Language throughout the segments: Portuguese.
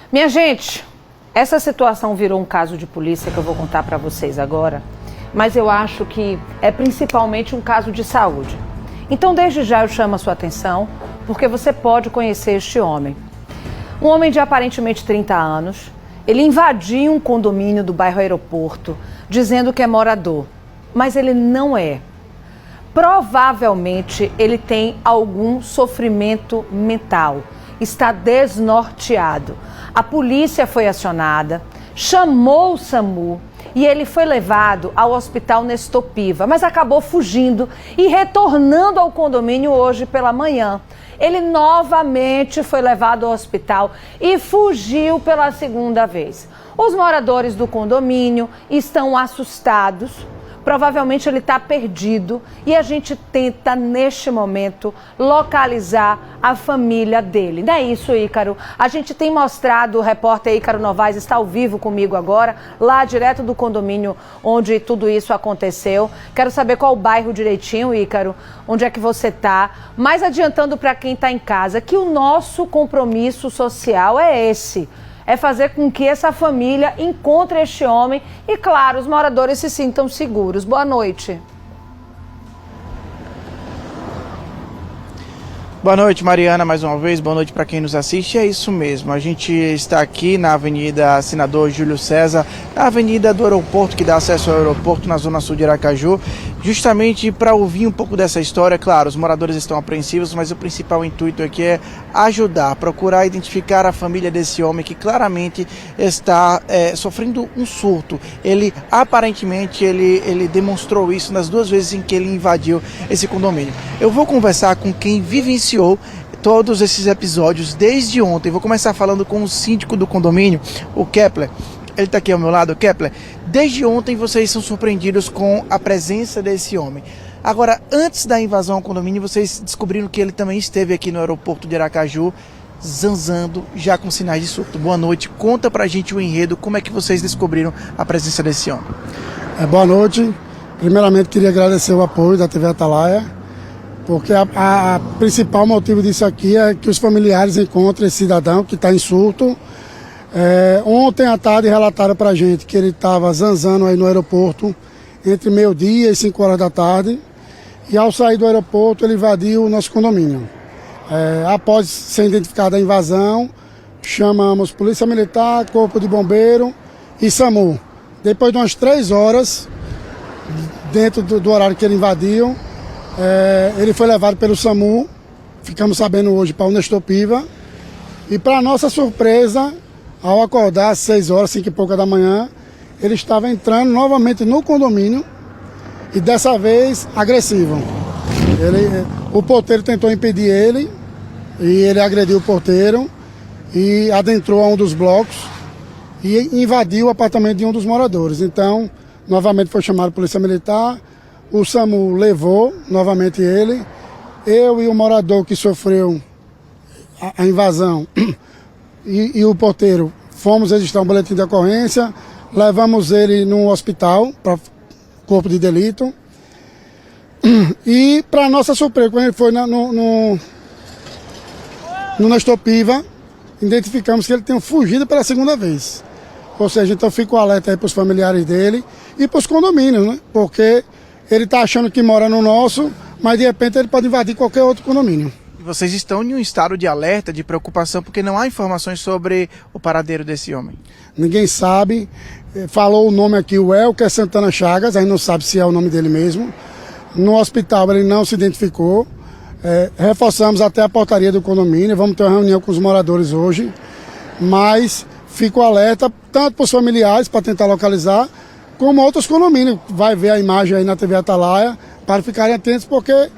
Minha gente, essa situação virou um caso de polícia que eu vou contar para vocês agora, mas eu acho que é principalmente um caso de saúde. Então, desde já eu chamo a sua atenção, porque você pode conhecer este homem. Um homem de aparentemente 30 anos, ele invadiu um condomínio do bairro Aeroporto, dizendo que é morador, mas ele não é. Provavelmente ele tem algum sofrimento mental, está desnorteado. A polícia foi acionada, chamou o SAMU e ele foi levado ao hospital Nestor Piva, mas acabou fugindo e retornando ao condomínio hoje pela manhã. Ele novamente foi levado ao hospital e fugiu pela segunda vez. Os moradores do condomínio estão assustados. Provavelmente ele está perdido e a gente tenta, neste momento, localizar a família dele. Não é isso, Ícaro? A gente tem mostrado, o repórter Ícaro Novaes está ao vivo comigo agora, lá direto do condomínio onde tudo isso aconteceu. Quero saber qual o bairro direitinho, Ícaro, onde é que você está. Mas adiantando para quem está em casa, que o nosso compromisso social é esse. É fazer com que essa família encontre este homem e, claro, os moradores se sintam seguros. Boa noite. Boa noite, Mariana, mais uma vez. Boa noite para quem nos assiste. É isso mesmo. A gente está aqui na Avenida Senador Júlio César, na Avenida do Aeroporto, que dá acesso ao aeroporto, na zona sul de Aracaju, justamente para ouvir um pouco dessa história. Claro, os moradores estão apreensivos, mas o principal intuito aqui é ajudar, procurar identificar a família desse homem que claramente está sofrendo um surto. Ele, aparentemente, ele demonstrou isso nas duas vezes em que ele invadiu esse condomínio. Eu vou conversar com quem vivenciou todos esses episódios desde ontem. Vou começar falando com o síndico do condomínio, o Kepler. Ele está aqui ao meu lado. Kepler, desde ontem vocês são surpreendidos com a presença desse homem. Agora, antes da invasão ao condomínio, vocês descobriram que ele também esteve aqui no aeroporto de Aracaju, zanzando, já com sinais de surto. Boa noite, conta pra gente o enredo, como é que vocês descobriram a presença desse homem. Boa noite. Primeiramente, queria agradecer o apoio da TV Atalaia, porque a principal motivo disso aqui é que os familiares encontrem esse cidadão que está em surto. Ontem à tarde relataram para a gente que ele estava zanzando aí no aeroporto entre meio-dia e 5 horas da tarde, e ao sair do aeroporto ele invadiu o nosso condomínio. Após ser identificada a invasão, chamamos Polícia Militar, Corpo de Bombeiro e SAMU. Depois de umas 3 horas, dentro do horário que ele invadiu, ele foi levado pelo SAMU, ficamos sabendo hoje, para o Nestor Piva, e para nossa surpresa, ao acordar às 6 horas, 5 e pouca da manhã, ele estava entrando novamente no condomínio e dessa vez agressivo. O porteiro tentou impedir ele e ele agrediu o porteiro e adentrou a um dos blocos e invadiu o apartamento de um dos moradores. Então, novamente foi chamado a Polícia Militar, o SAMU levou novamente ele, eu e o morador que sofreu a invasão e o porteiro fomos registrar um boletim de ocorrência, levamos ele no hospital para corpo de delito e, para nossa surpresa, quando ele foi no Nestor Piva, identificamos que ele tinha fugido pela segunda vez. Ou seja, então fica o alerta aí para os familiares dele e para os condomínios, né? Porque ele está achando que mora no nosso, mas de repente ele pode invadir qualquer outro condomínio. E vocês estão em um estado de alerta, de preocupação, porque não há informações sobre o paradeiro desse homem. Ninguém sabe. Falou o nome aqui, o Elker Santana Chagas, a gente não sabe se é o nome dele mesmo. No hospital ele não se identificou. Reforçamos até a portaria do condomínio, vamos ter uma reunião com os moradores hoje, mas fico alerta tanto para os familiares para tentar localizar, como outros condomínios. Vai ver a imagem aí na TV Atalaia para ficarem atentos, porque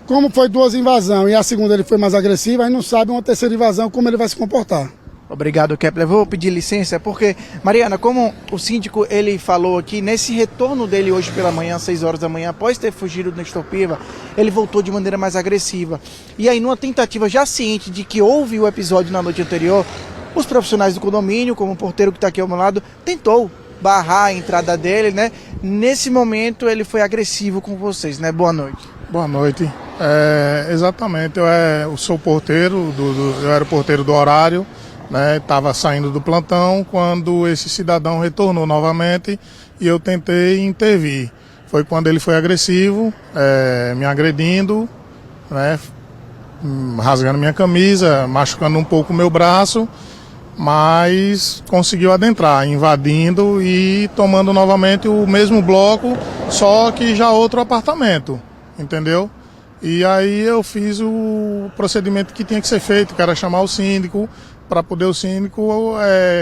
como foi 2 invasões e a segunda ele foi mais agressiva, aí não sabe uma terceira invasão como ele vai se comportar. Obrigado, Kepler. Vou pedir licença, porque, Mariana, como o síndico ele falou aqui, nesse retorno dele hoje pela manhã, às 6 horas da manhã, após ter fugido do Nestor Piva, ele voltou de maneira mais agressiva. E aí, numa tentativa já ciente de que houve o episódio na noite anterior, os profissionais do condomínio, como o porteiro que está aqui ao meu lado, tentou barrar a entrada dele, né? Nesse momento, ele foi agressivo com vocês, né? Boa noite. Boa noite. Exatamente, eu sou porteiro, eu era porteiro do horário, né? Estava saindo do plantão quando esse cidadão retornou novamente e eu tentei intervir. Foi quando ele foi agressivo, me agredindo, né? Rasgando minha camisa, machucando um pouco o meu braço, mas conseguiu adentrar, invadindo e tomando novamente o mesmo bloco, só que já outro apartamento, entendeu? E aí eu fiz o procedimento que tinha que ser feito, que era chamar o síndico, para poder o síndico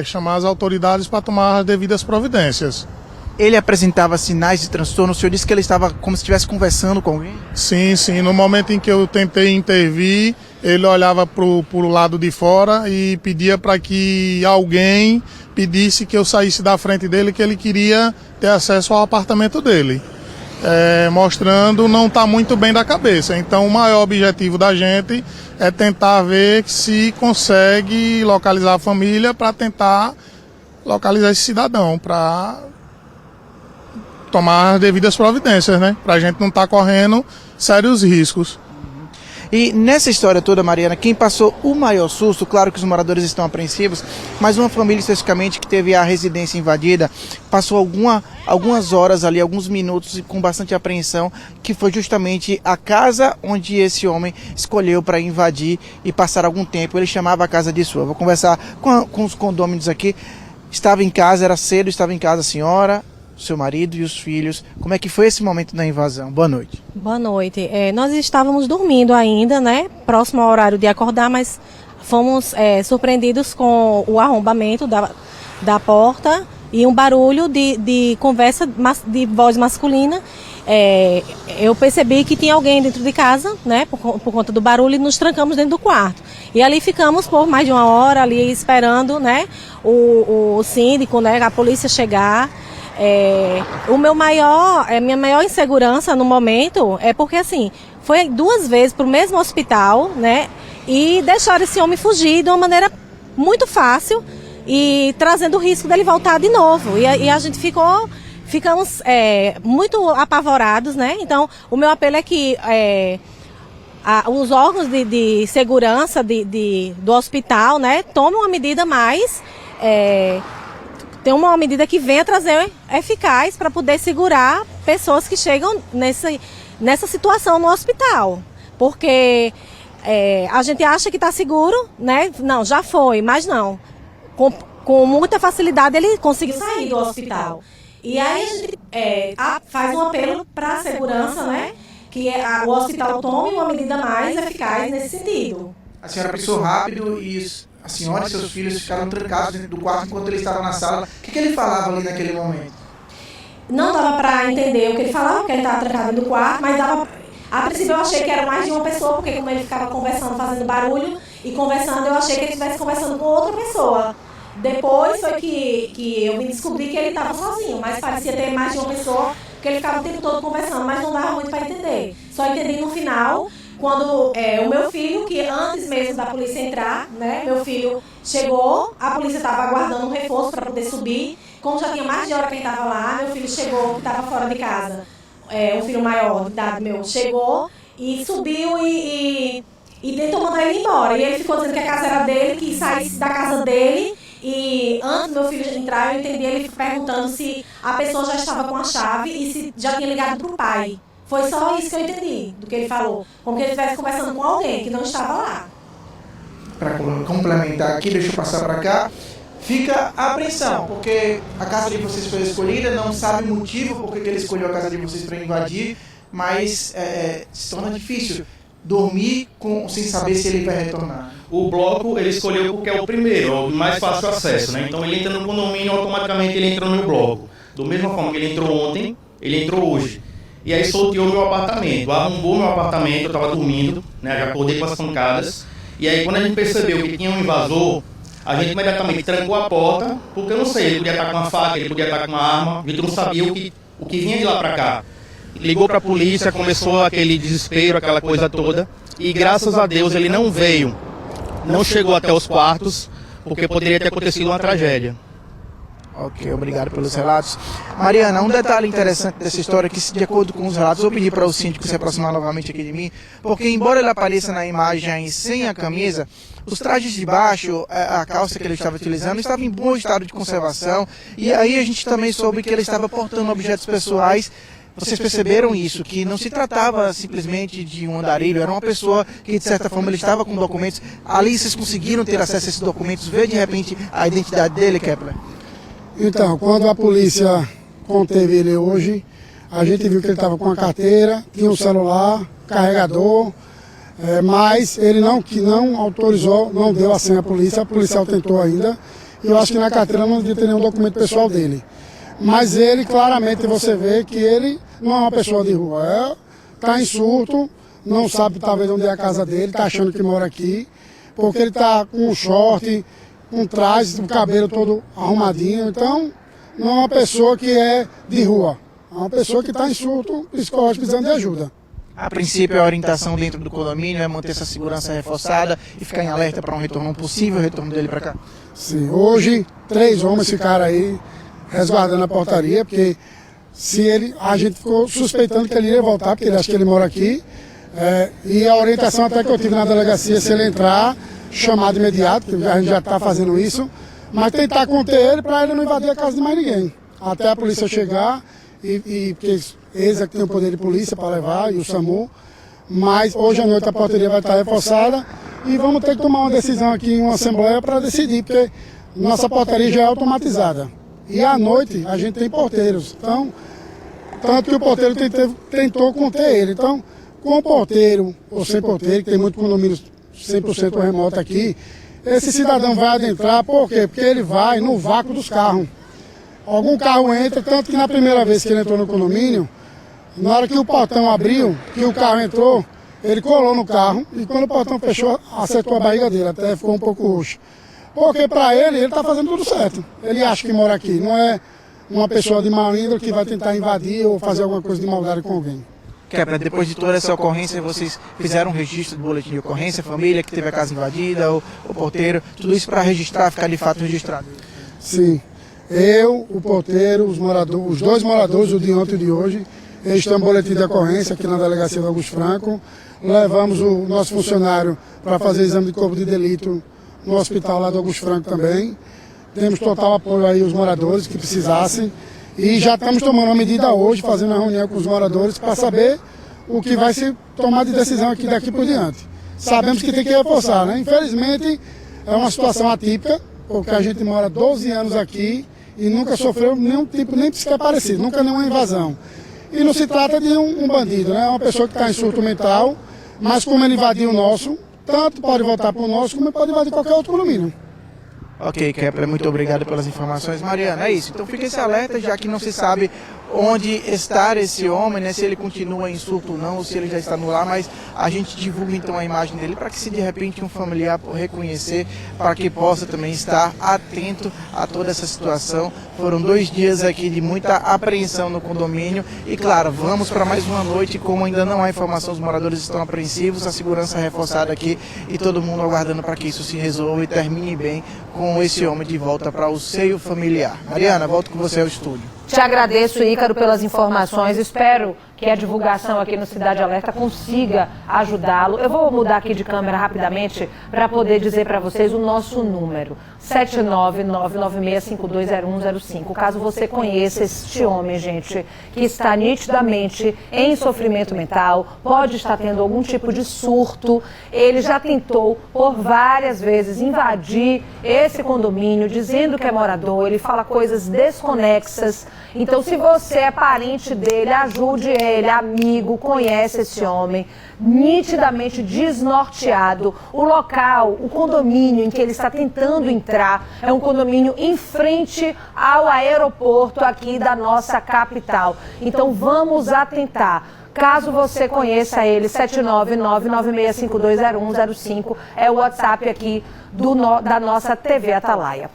chamar as autoridades para tomar as devidas providências. Ele apresentava sinais de transtorno? O senhor disse que ele estava como se estivesse conversando com alguém? Sim, sim. No momento em que eu tentei intervir, ele olhava para o lado de fora e pedia para que alguém pedisse que eu saísse da frente dele, que ele queria ter acesso ao apartamento dele. Mostrando não estar muito bem da cabeça. Então o maior objetivo da gente é tentar ver se consegue localizar a família para tentar localizar esse cidadão, para tomar as devidas providências, né? Para a gente não estar correndo sérios riscos. E nessa história toda, Mariana, quem passou o maior susto, claro que os moradores estão apreensivos, mas uma família especificamente que teve a residência invadida, passou algumas horas ali, alguns minutos com bastante apreensão, que foi justamente a casa onde esse homem escolheu para invadir e passar algum tempo. Ele chamava a casa de sua. Vou conversar com os condôminos aqui. Estava em casa, era cedo, estava em casa a senhora, seu marido e os filhos. Como é que foi esse momento da invasão? Boa noite. Boa noite. Nós estávamos dormindo ainda, né? Próximo ao horário de acordar, mas fomos surpreendidos com o arrombamento da porta e um barulho de conversa de voz masculina. Eu percebi que tinha alguém dentro de casa, né? Por conta do barulho, e nos trancamos dentro do quarto. E ali ficamos por mais de uma hora ali esperando, né? O síndico, né? A polícia chegar. Minha maior insegurança no momento é porque assim, foi 2 vezes para o mesmo hospital, né? E deixaram esse homem fugir de uma maneira muito fácil e trazendo o risco dele voltar de novo. E a gente ficamos muito apavorados, né? Então, o meu apelo é que os órgãos de segurança do hospital, né, tomem uma medida mais tem uma medida que venha trazer eficaz para poder segurar pessoas que chegam nessa situação no hospital. Porque a gente acha que está seguro, né? Não, já foi, mas não. Com muita facilidade ele conseguiu sair do hospital. E aí a gente faz um apelo para a segurança, né? Que o hospital tome uma medida mais eficaz nesse sentido. A senhora pensou rápido e a senhora e seus filhos ficaram trancados dentro do quarto enquanto ele estava na sala. O que ele falava ali naquele momento? Não dava para entender o que ele falava, porque ele estava trancado dentro do quarto, mas dava. A princípio eu achei que era mais de uma pessoa, porque como ele ficava conversando, fazendo barulho e conversando, eu achei que ele estivesse conversando com outra pessoa. Depois foi que eu me descobri que ele estava sozinho, mas parecia ter mais de uma pessoa, porque ele ficava o tempo todo conversando, mas não dava muito para entender. Só entendi no final, quando o meu filho, que antes mesmo da polícia entrar, né, meu filho chegou, a polícia estava aguardando um reforço para poder subir. Como já tinha mais de hora que ele estava lá, meu filho chegou, que estava fora de casa. Um filho maior de idade meu chegou e subiu e tentou mandar ele embora. E ele ficou dizendo que a casa era dele, que saísse da casa dele. E antes do meu filho entrar, eu entendi ele perguntando se a pessoa já estava com a chave e se já tinha ligado para o pai. Foi só isso que eu entendi do que ele falou. Como que ele estivesse conversando com alguém que não estava lá. Para complementar aqui, deixa eu passar para cá. Fica a apreensão, porque a casa de vocês foi escolhida, não sabe o motivo por que ele escolheu a casa de vocês para invadir, mas se torna difícil dormir sem saber se ele vai retornar. O bloco ele escolheu porque é o primeiro, o mais fácil acesso, né? Então ele entra no condomínio, automaticamente ele entra no meu bloco. Da mesma forma que ele entrou ontem, ele entrou hoje. E aí sorteou meu apartamento, arrombou meu apartamento, eu estava dormindo, né? Já acordei com as pancadas. E aí quando a gente percebeu que tinha um invasor, a gente imediatamente trancou a porta, porque eu não sei, ele podia estar com uma faca, ele podia estar com uma arma, a gente não sabia o que vinha de lá para cá. Ligou para a polícia, começou aquele desespero, aquela coisa toda, e graças a Deus ele não veio, não chegou até os quartos, porque poderia ter acontecido uma tragédia. Ok, obrigado pelos relatos. Mariana, um detalhe interessante dessa história, que de acordo com os relatos, eu pedi para o síndico se aproximar novamente aqui de mim, porque embora ele apareça na imagem sem a camisa, os trajes de baixo, a calça que ele estava utilizando, estava em bom estado de conservação, e aí a gente também soube que ele estava portando objetos pessoais. Vocês perceberam isso, que não se tratava simplesmente de um andarilho, era uma pessoa que de certa forma ele estava com documentos. Ali vocês conseguiram ter acesso a esses documentos, ver de repente a identidade dele, Kepler? Então, quando a polícia conteve ele hoje, a gente viu que ele estava com a carteira, tinha um celular, carregador, mas ele não autorizou, não deu a senha à polícia, a policial tentou ainda. Eu acho que na carteira não devia ter nenhum documento pessoal dele. Mas ele, claramente, você vê que ele não é uma pessoa de rua, está em surto, não sabe talvez onde é a casa dele, está achando que mora aqui, porque ele está com um short, com traje, o cabelo todo arrumadinho, então não é uma pessoa que é de rua, é uma pessoa que está em surto psicológico precisando de ajuda. A princípio, a orientação dentro do condomínio é manter essa segurança reforçada e ficar em alerta para um possível retorno dele para cá? Sim, hoje 3 homens ficaram aí resguardando a portaria, porque a gente ficou suspeitando que ele ia voltar, porque ele acha que ele mora aqui, e a orientação até que eu tive na delegacia, se ele entrar, chamado imediato, que a gente já está fazendo isso, mas tentar conter ele para ele não invadir a casa de mais ninguém, até a polícia chegar, porque eles é que tem o poder de polícia para levar, e o SAMU, mas hoje à noite a portaria vai estar reforçada, e vamos ter que tomar uma decisão aqui em uma assembleia para decidir, porque nossa portaria já é automatizada. E à noite a gente tem porteiros, então, tanto que o porteiro tentou conter ele. Então, com o porteiro ou sem porteiro, que tem muito condomínio 100% remoto aqui, esse cidadão vai adentrar, por quê? Porque ele vai no vácuo dos carros. Algum carro entra, tanto que na primeira vez que ele entrou no condomínio, na hora que o portão abriu, que o carro entrou, ele colou no carro e quando o portão fechou, acertou a barriga dele, até ficou um pouco roxo. Porque para ele está fazendo tudo certo. Ele acha que mora aqui, não é uma pessoa de mau índole que vai tentar invadir ou fazer alguma coisa de maldade com alguém. Kepler, depois de toda essa ocorrência, vocês fizeram um registro do boletim de ocorrência, a família que teve a casa invadida, o porteiro, tudo isso para registrar, ficar de fato registrado? Sim. Eu, o porteiro, os 2 moradores, o de ontem e o de hoje, eles têm um boletim de ocorrência aqui na delegacia do Augusto Franco. Levamos o nosso funcionário para fazer exame de corpo de delito no hospital lá do Augusto Franco também. Temos total apoio aí aos moradores que precisassem. E já estamos tomando uma medida hoje, fazendo uma reunião com os moradores para saber o que vai se tomar de decisão aqui daqui por diante. Sabemos que tem que reforçar, né? Infelizmente é uma situação atípica, porque a gente mora 12 anos aqui e nunca sofreu nenhum tipo, nem sequer parecido, nunca nenhuma invasão. E não se trata de um bandido, né? É uma pessoa que está em surto mental, mas como ele invadiu o nosso, tanto pode voltar para o nosso, como pode invadir qualquer outro condomínio. Ok, Kepler, muito obrigado pelas informações. Mariana, é isso. Então fica esse alerta, já que não se sabe onde está esse homem, né? Se ele continua em surto ou não, ou se ele já está no lar, mas a gente divulga então a imagem dele para que se de repente um familiar reconhecer, para que possa também estar atento a toda essa situação. Foram 2 dias aqui de muita apreensão no condomínio e claro, vamos para mais uma noite, como ainda não há informação, os moradores estão apreensivos, a segurança reforçada aqui e todo mundo aguardando para que isso se resolva e termine bem com esse homem de volta para o seio familiar. Mariana, volto com você ao estúdio. Te agradeço, Ícaro, pelas informações. Espero que a divulgação aqui no Cidade Alerta consiga ajudá-lo. Eu vou mudar aqui de câmera rapidamente para poder dizer para vocês o nosso número. 79996520105. Caso você conheça este homem, gente, que está nitidamente em sofrimento mental, pode estar tendo algum tipo de surto. Ele já tentou por várias vezes invadir esse condomínio, dizendo que é morador, ele fala coisas desconexas. Então, se você é parente dele, ajude ele, amigo, conhece esse homem, nitidamente desnorteado. O local, o condomínio em que ele está tentando entrar, é um condomínio em frente ao aeroporto aqui da nossa capital. Então, vamos atentar. Caso você conheça ele, 79996520105 é o WhatsApp aqui da nossa TV Atalaia.